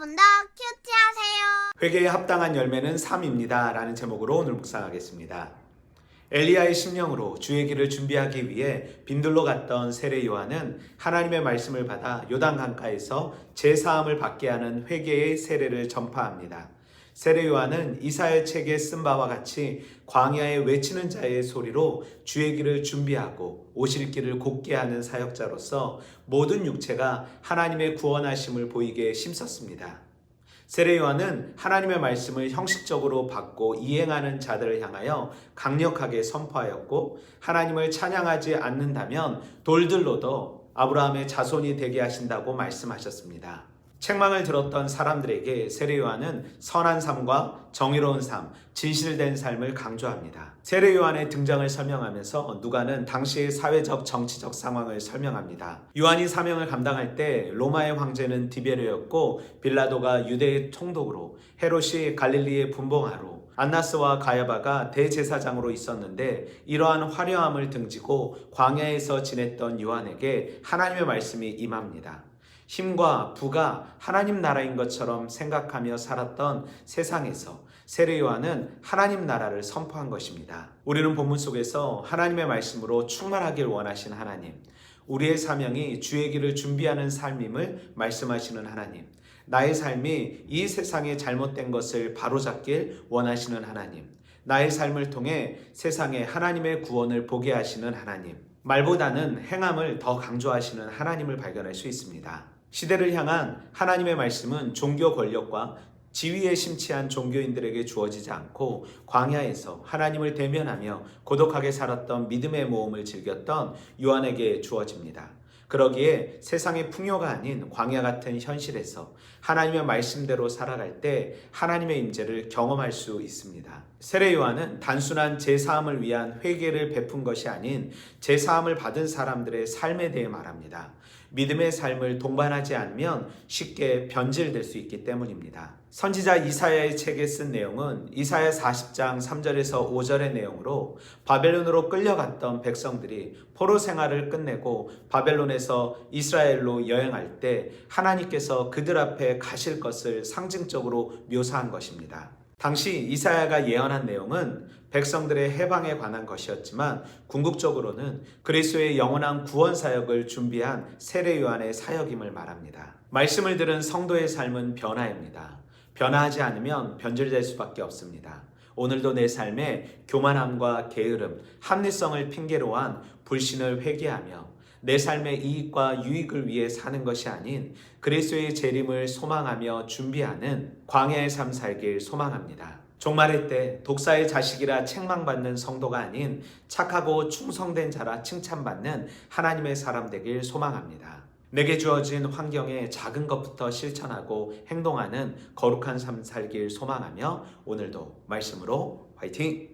여러분도 큐티하세요. 회개에 합당한 열매는 삶입니다. 라는 제목으로 오늘 묵상하겠습니다. 엘리야의 심령으로 주의 길을 준비하기 위해 빈들로 갔던 세례 요한은 하나님의 말씀을 받아 요단 강가에서 제사함을 받게 하는 회개의 세례를 전파합니다. 세례 요한은 이사야 책에 쓴 바와 같이 광야에 외치는 자의 소리로 주의 길을 준비하고 오실 길을 곧게 하는 사역자로서 모든 육체가 하나님의 구원하심을 보이게 심썼습니다. 세례 요한은 하나님의 말씀을 형식적으로 받고 이행하는 자들을 향하여 강력하게 선포하였고, 하나님을 찬양하지 않는다면 돌들로도 아브라함의 자손이 되게 하신다고 말씀하셨습니다. 책망을 들었던 사람들에게 세례 요한은 선한 삶과 정의로운 삶, 진실된 삶을 강조합니다. 세례 요한의 등장을 설명하면서 누가는 당시의 사회적 정치적 상황을 설명합니다. 요한이 사명을 감당할 때 로마의 황제는 디베르였고, 빌라도가 유대의 총독으로, 헤롯이 갈릴리의 분봉하로, 안나스와 가야바가 대제사장으로 있었는데, 이러한 화려함을 등지고 광야에서 지냈던 요한에게 하나님의 말씀이 임합니다. 힘과 부가 하나님 나라인 것처럼 생각하며 살았던 세상에서 세례 요한은 하나님 나라를 선포한 것입니다. 우리는 본문 속에서 하나님의 말씀으로 충만하길 원하신 하나님, 우리의 사명이 주의 길을 준비하는 삶임을 말씀하시는 하나님, 나의 삶이 이 세상의 잘못된 것을 바로잡길 원하시는 하나님, 나의 삶을 통해 세상에 하나님의 구원을 보게 하시는 하나님, 말보다는 행함을 더 강조하시는 하나님을 발견할 수 있습니다. 시대를 향한 하나님의 말씀은 종교 권력과 지위에 심취한 종교인들에게 주어지지 않고, 광야에서 하나님을 대면하며 고독하게 살았던 믿음의 모험을 즐겼던 요한에게 주어집니다. 그러기에 세상의 풍요가 아닌 광야 같은 현실에서 하나님의 말씀대로 살아갈 때 하나님의 임재를 경험할 수 있습니다. 세례 요한은 단순한 제사함을 위한 회개를 베푼 것이 아닌 제사함을 받은 사람들의 삶에 대해 말합니다. 믿음의 삶을 동반하지 않으면 쉽게 변질될 수 있기 때문입니다. 선지자 이사야의 책에 쓴 내용은 이사야 40장 3절에서 5절의 내용으로, 바벨론으로 끌려갔던 백성들이 포로 생활을 끝내고 바벨론에서 이스라엘로 여행할 때 하나님께서 그들 앞에 가실 것을 상징적으로 묘사한 것입니다. 당시 이사야가 예언한 내용은 백성들의 해방에 관한 것이었지만, 궁극적으로는 그리스도의 영원한 구원 사역을 준비한 세례 요한의 사역임을 말합니다. 말씀을 들은 성도의 삶은 변화입니다. 변화하지 않으면 변질될 수밖에 없습니다. 오늘도 내 삶에 교만함과 게으름, 합리성을 핑계로 한 불신을 회개하며 내 삶의 이익과 유익을 위해 사는 것이 아닌 그리스도의 재림을 소망하며 준비하는 광야의 삶 살길 소망합니다. 종말의 때 독사의 자식이라 책망받는 성도가 아닌 착하고 충성된 자라 칭찬받는 하나님의 사람 되길 소망합니다. 내게 주어진 환경에 작은 것부터 실천하고 행동하는 거룩한 삶 살길 소망하며 오늘도 말씀으로 화이팅!